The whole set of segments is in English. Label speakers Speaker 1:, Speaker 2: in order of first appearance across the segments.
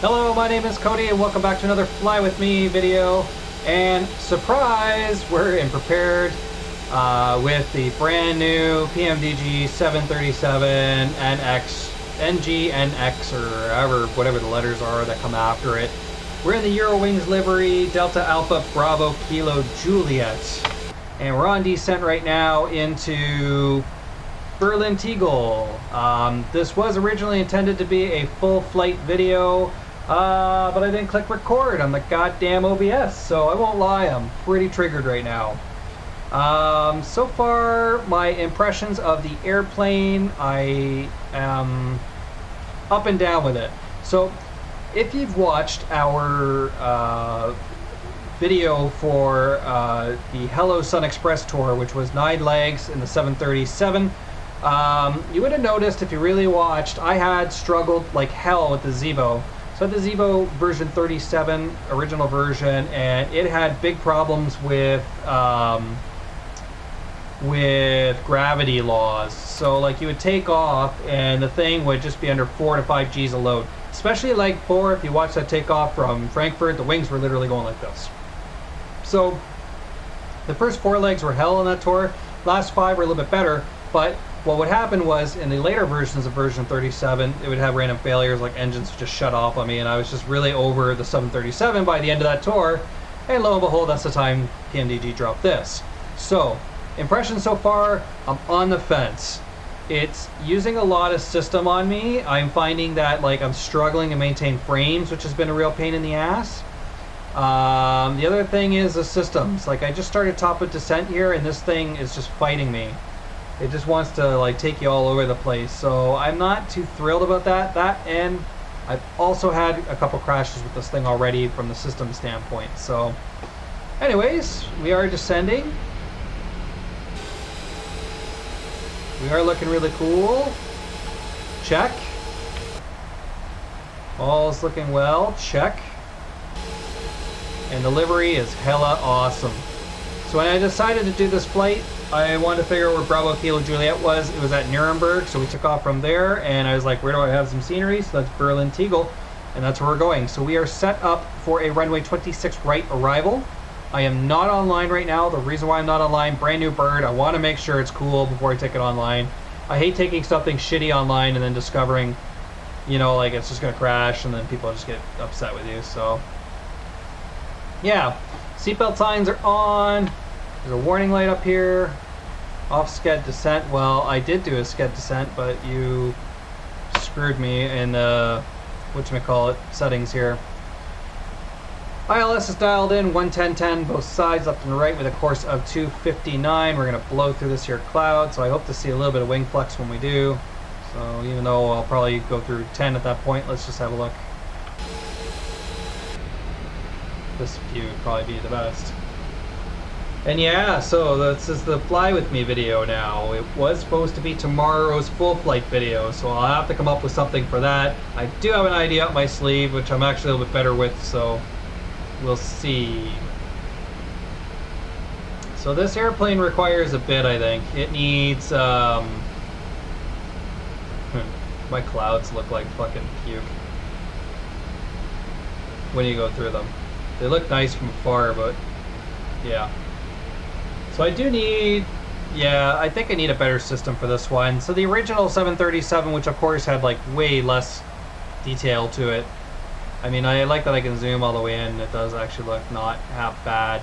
Speaker 1: Hello, my name is Cody and welcome back to another Fly With Me video. And surprise, we're in prepared with the brand new P3Dv4.5 NX, NG, NX, or however, whatever the letters are that come after it. We're in the Eurowings livery, Delta Alpha Bravo Kilo Juliet. And we're on descent right now into Berlin Tegel. This was originally intended to be a full flight video, but I didn't click record on the goddamn OBS, so I won't lie, I'm pretty triggered right now. So far, my impressions of the airplane, I am up and down with it. So, if you've watched our video for the Hello Sun Express tour, which was 9 legs in the 737, you would have noticed, if you really watched, I had struggled like hell with the Zevo. So the Zevo version 37, original version, and it had big problems with gravity laws. So like you would take off and the thing would just be under 4 to 5 G's of load. Especially leg 4, if you watch that takeoff from Frankfurt, the wings were literally going like this. So the first 4 legs were hell on that tour. Last 5 were a little bit better, but what would happen was, in the later versions of version 37, it would have random failures, like engines would just shut off on me, and I was just really over the 737 by the end of that tour, and lo and behold, that's the time PMDG dropped this. So, impressions so far, I'm on the fence. It's using a lot of system on me. I'm finding that like I'm struggling to maintain frames, which has been a real pain in the ass. The other thing is the systems. Like I just started top of descent here, and this thing is just fighting me. It just wants to like take you all over the place. So I'm not too thrilled about that. And I've also had a couple crashes with this thing already from the system standpoint. So anyways, we are descending. We are looking really cool. Check. All's looking well. Check. And the livery is hella awesome. So when I decided to do this flight, I wanted to figure out where Bravo Kilo Juliet was. It was at Nuremberg, so we took off from there, and I was like, where do I have some scenery? So that's Berlin Tegel, and that's where we're going. So we are set up for a runway 26 right arrival. I am not online right now. The reason why I'm not online, brand new bird. I want to make sure it's cool before I take it online. I hate taking something shitty online and then discovering, you know, like it's just going to crash and then people just get upset with you. So, yeah. Seatbelt signs are on. There's a warning light up here. Off sched descent. Well, I did do a sched descent, but you screwed me in the whatchamacallit settings here. ILS is dialed in, 110.10, both sides, left and right, with a course of 259. We're going to blow through this here cloud, so I hope to see a little bit of wing flex when we do. So even though I'll probably go through 10 at that point, let's just have a look. This view would probably be the best. And yeah, so this is the Fly With Me video now. It was supposed to be tomorrow's full flight video, so I'll have to come up with something for that. I do have an idea up my sleeve, which I'm actually a little bit better with, so we'll see. So this airplane requires a bit, I think. It needs, my clouds look like fucking puke when you go through them. They look nice from afar, but yeah. So I do need, yeah, I think I need a better system for this one. So the original 737, which of course had like way less detail to it. I mean, I like that I can zoom all the way in. It does actually look not half bad.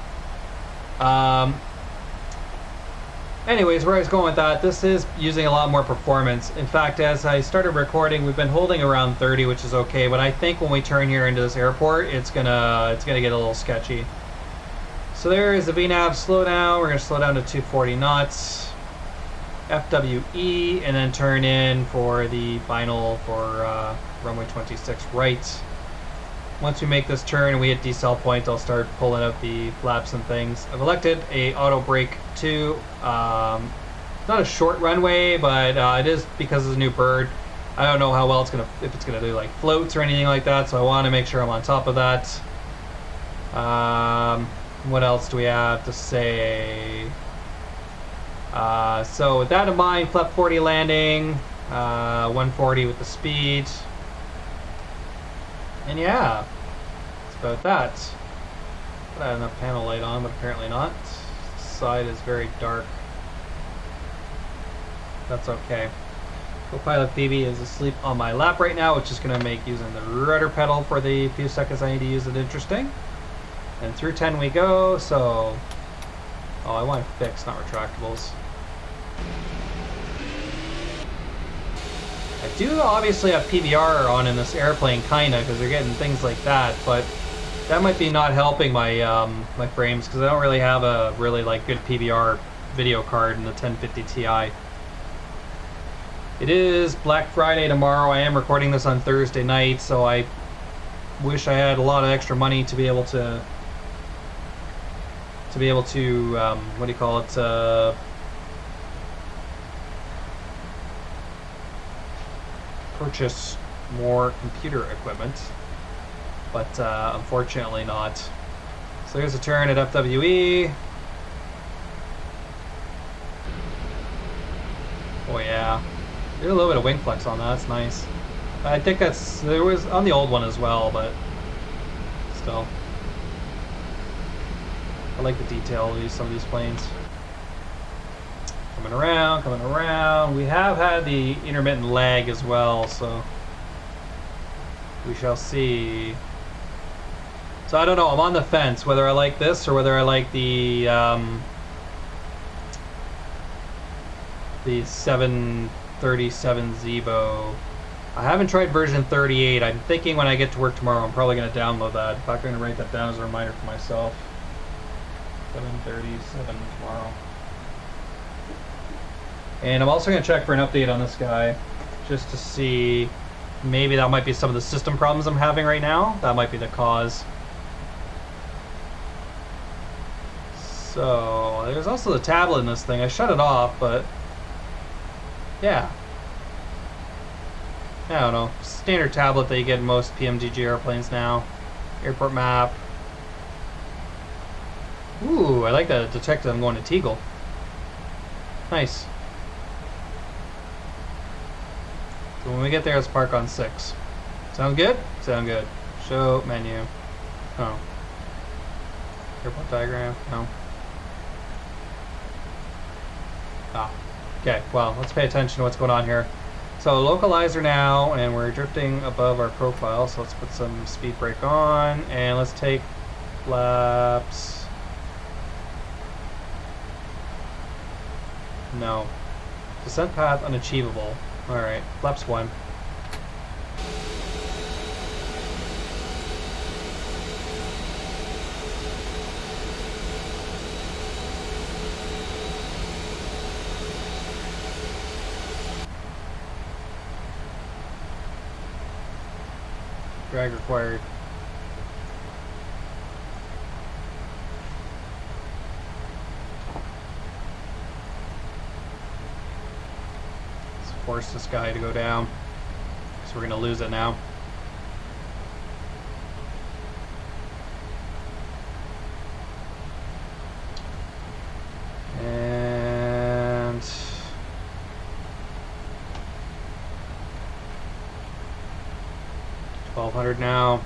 Speaker 1: Anyways, where I was going with that, this is using a lot more performance. In fact, as I started recording, we've been holding around 30, which is okay. But I think when we turn here into this airport, it's gonna get a little sketchy. So there is the VNAV slowdown. We're gonna slow down to 240 knots. FWE, and then turn in for the final for runway 26 right. Once we make this turn and we hit decel point, I'll start pulling out the flaps and things. I've elected a auto brake 2. Not a short runway, but it is because it's a new bird. I don't know how well it's gonna, if it's gonna do like floats or anything like that, so I want to make sure I'm on top of that. What else do we have to say? So with that in mind, flap 40 landing, 140 with the speed. And yeah, that's about that. I had enough panel light on, but apparently not. This side is very dark. That's okay. Co-pilot PB is asleep on my lap right now, which is going to make using the rudder pedal for the few seconds I need to use it interesting. And through 10 we go, so... Oh, I want to fix, not retractables. I do obviously have PVR on in this airplane, kinda, because they're getting things like that, but that might be not helping my my frames, because I don't really have a really good PVR video card in the 1050 Ti. It is Black Friday tomorrow. I am recording this on Thursday night, so I wish I had a lot of extra money to be able to what do you call it, purchase more computer equipment, but unfortunately not. So here's a turn at FWE. Oh yeah, there's a little bit of wing flex on that. That's nice. I think there was on the old one as well, but still. I like the detail of some of these planes. Coming around, coming around. We have had the intermittent lag as well, so we shall see. So I don't know, I'm on the fence whether I like this or whether I like the 737 Zebo. I haven't tried version 38. I'm thinking when I get to work tomorrow, I'm probably going to download that. In fact, I'm going to write that down as a reminder for myself. 737 tomorrow. And I'm also going to check for an update on this guy, just to see, maybe that might be some of the system problems I'm having right now. That might be the cause. So, there's also the tablet in this thing. I shut it off, but yeah. I don't know. Standard tablet that you get in most PMDG airplanes now. Airport map. Ooh, I like that it detected I'm going to Teagle. Nice. So when we get there, let's park on 6. Sound good? Sound good. Show menu. Oh. Airport diagram. No. Ah. Okay, well, let's pay attention to what's going on here. So localizer now, and we're drifting above our profile, so let's put some speed brake on, and let's take flaps. No. Descent path unachievable. Alright, flaps 1. Drag required. Let's force this guy to go down. So we're going to lose it now. And 1200 now.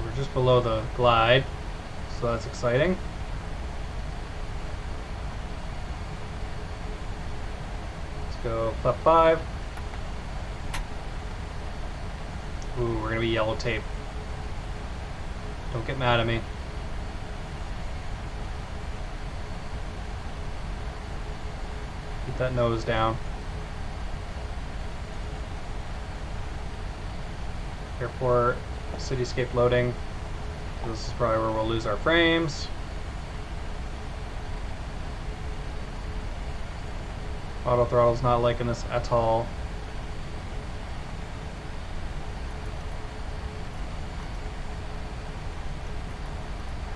Speaker 1: We're just below the glide, so that's exciting. Let's go flap 5. Ooh, we're gonna be yellow tape. Don't get mad at me. Keep that nose down. Airport, cityscape loading. This is probably where we'll lose our frames. Auto throttle's not liking this at all.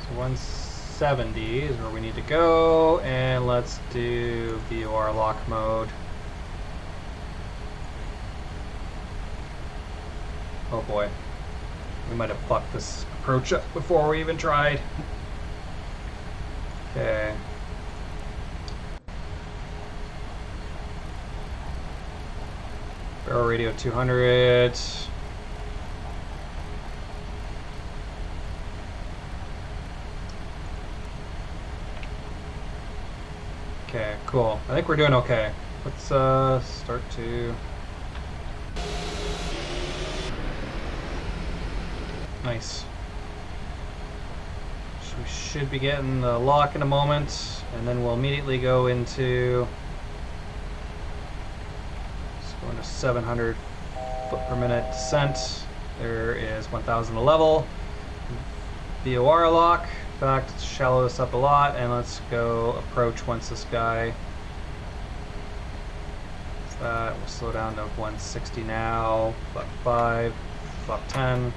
Speaker 1: So 170 is where we need to go, and let's do VOR lock mode. Oh boy, we might have fucked this approach up before we even tried. Okay. Barrel radio 200. Okay, cool. I think we're doing okay. Let's start to... Nice. So we should be getting the lock in a moment, and then we'll immediately go into... Let's go into 700 foot per minute descent. There is 1,000 a level. VOR lock. In fact, let's shallow this up a lot, and let's go approach once this guy. We'll slow down to 160 now. Flap 5, flap 10.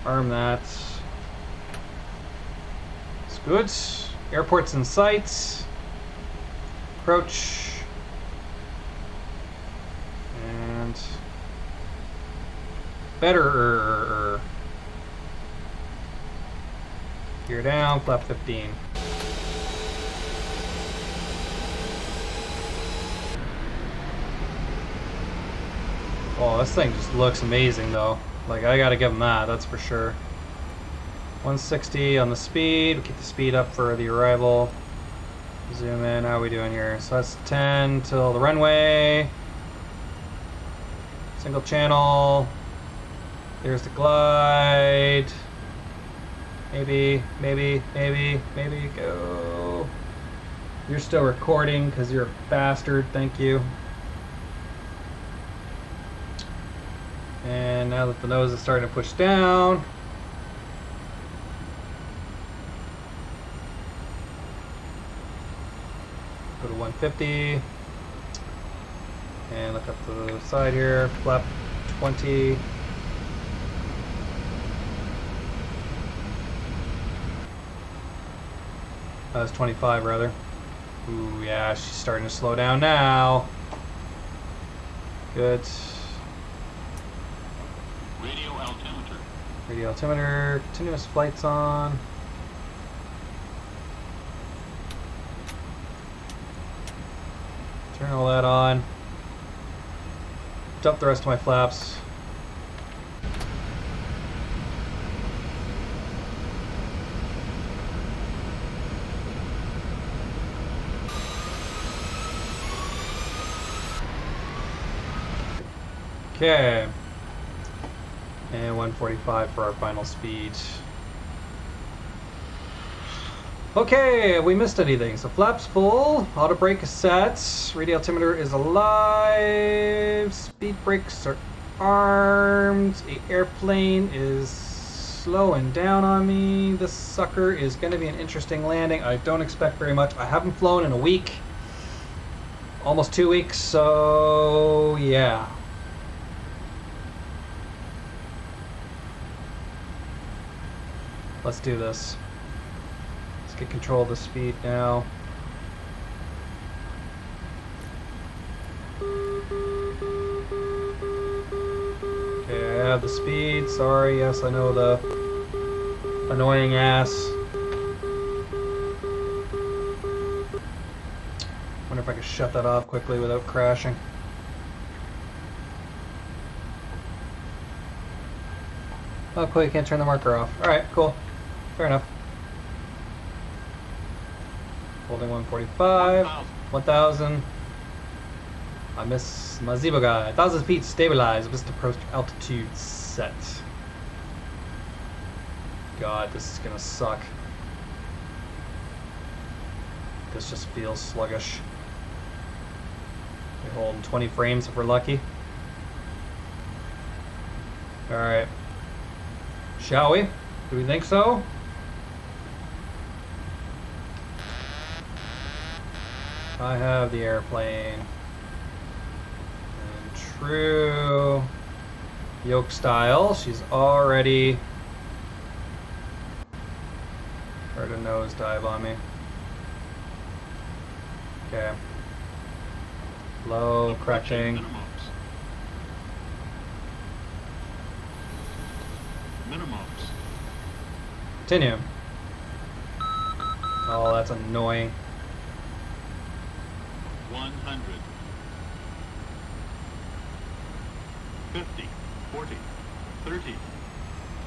Speaker 1: Arm that. It's good. Airport's in sight. Approach. And better. Gear down, flap 15. Oh, this thing just looks amazing though. Like, I gotta give them that's for sure. 160 on the speed. We'll keep the speed up for the arrival. Zoom in. How are we doing here? So that's 10 till the runway. Single channel. There's the glide. Maybe, go. You're still recording because you're a bastard, thank you. And now that the nose is starting to push down, go to 150. And look up the side here, flap 20. That was 25 rather. Ooh, yeah, she's starting to slow down now. Good.
Speaker 2: Radio altimeter.
Speaker 1: Radio altimeter. Continuous flights on. Turn all that on. Dump the rest of my flaps. Okay, and 145 for our final speed. Okay, have we missed anything? So flaps full, auto brake is set, radio altimeter is alive, speed brakes are armed, the airplane is slowing down on me. This sucker is going to be an interesting landing. I don't expect very much. I haven't flown in a week, almost 2 weeks, so yeah. Let's do this. Let's get control of the speed now. Okay, I have the speed. Sorry, yes, I know the annoying ass. Wonder if I could shut that off quickly without crashing. Oh, cool, you can't turn the marker off. Alright, cool. Fair enough. Holding 145. 1,000. I miss my Zebo guy. 1,000 feet stabilized. Missed approach altitude set. God, this is gonna suck. This just feels sluggish. We're holding 20 frames if we're lucky. Alright. Shall we? Do we think so? I have the airplane. And true yoke style. She's already heard a nosedive on me. Okay. Low, correcting.
Speaker 2: Minimums.
Speaker 1: Continue. Oh, that's annoying.
Speaker 2: 100. 50, 40, 30,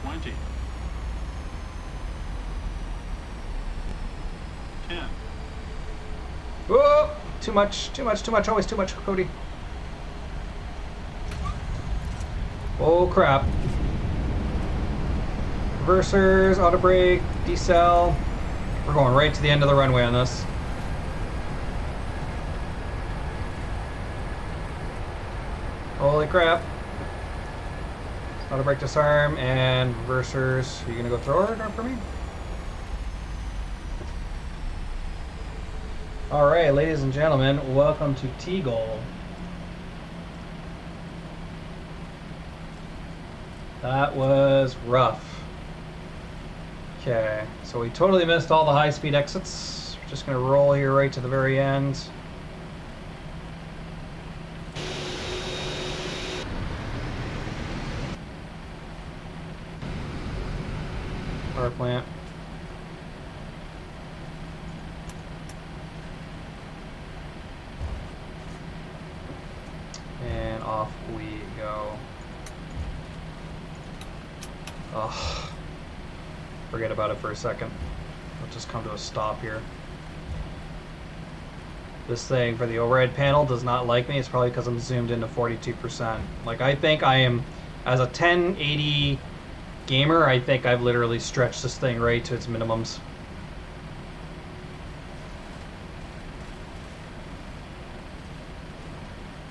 Speaker 2: 20, 10.
Speaker 1: Whoa! Too much, always too much, Cody. Oh crap. Reversers, auto brake, decel. We're going right to the end of the runway on this. Holy crap. Auto brake disarm and reversers. Are you gonna go throw it for me? Alright, ladies and gentlemen, welcome to T-Goal. That was rough. Okay, so we totally missed all the high-speed exits. We're just gonna roll here right to the very end. Power plant. And off we go. Ugh. Forget about it for a second. Let's just come to a stop here. This thing for the overhead panel does not like me. It's probably because I'm zoomed into 42%. Like, I think I am, as a 1080 gamer, I think I've literally stretched this thing right to its minimums.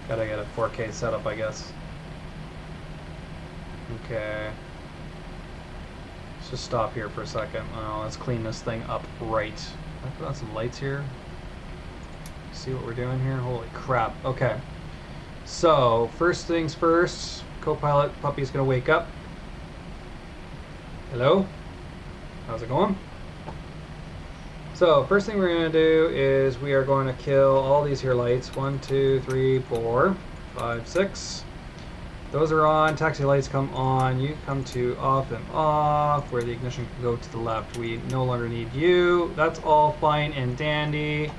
Speaker 1: Gotta get a 4K setup, I guess. Okay. Let's just stop here for a second. Oh, let's clean this thing up right. Can I put on some lights here? See what we're doing here? Holy crap. Okay. So, first things first. Co-pilot puppy's gonna wake up. Hello? How's it going? So, first thing we're going to do is we are going to kill all these here lights. 1, 2, 3, 4, 5, 6. Those are on. Taxi lights come on. You come to off and off, where the ignition can go to the left. We no longer need you. That's all fine and dandy.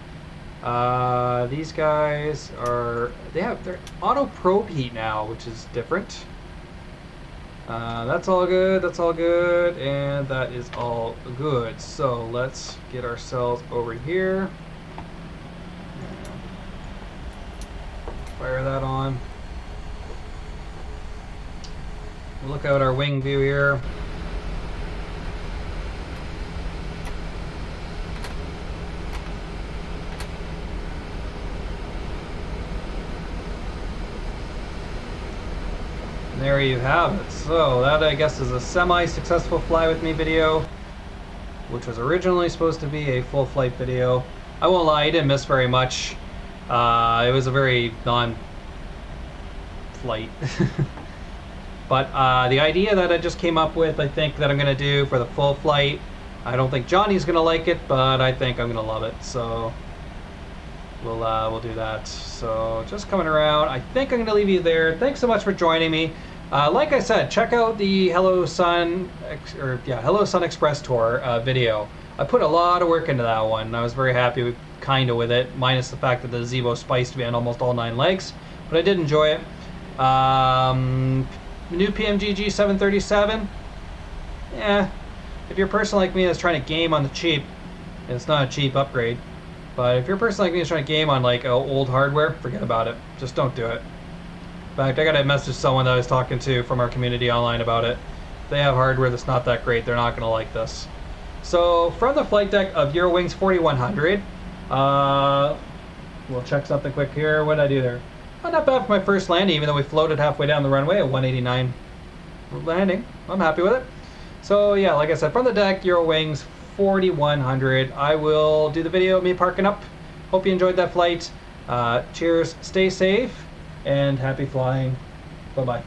Speaker 1: These guys are... they're auto probe heat now, which is different. That's all good, and that is all good. So let's get ourselves over here. Fire that on. Look out our wing view here. There you have it. So that, I guess, is a semi-successful fly with me video, which was originally supposed to be a full flight video. I won't lie, I didn't miss very much. It was a very non-flight. But the idea that I just came up with, I think that I'm going to do for the full flight. I don't think Johnny's going to like it, but I think I'm going to love it. So we'll do that. So just coming around. I think I'm going to leave you there. Thanks so much for joining me. Like I said, check out the Hello Sun Express tour video. I put a lot of work into that one, and I was very happy with it, minus the fact that the Zevo spiced me on almost all 9 legs, but I did enjoy it. New PMG 737. Yeah, if you're a person like me that's trying to game on the cheap, and it's not a cheap upgrade, but if you're a person like me that's trying to game on like old hardware, forget about it. Just don't do it. In fact, I got to message someone that I was talking to from our community online about it. If they have hardware that's not that great, they're not going to like this. So, from the flight deck of Eurowings 4100, we'll check something quick here. What did I do there? Oh, not bad for my first landing, even though we floated halfway down the runway at 189 landing. I'm happy with it. So, yeah, like I said, from the deck, Eurowings 4100. I will do the video of me parking up. Hope you enjoyed that flight. Cheers, stay safe, and happy flying. Bye-bye.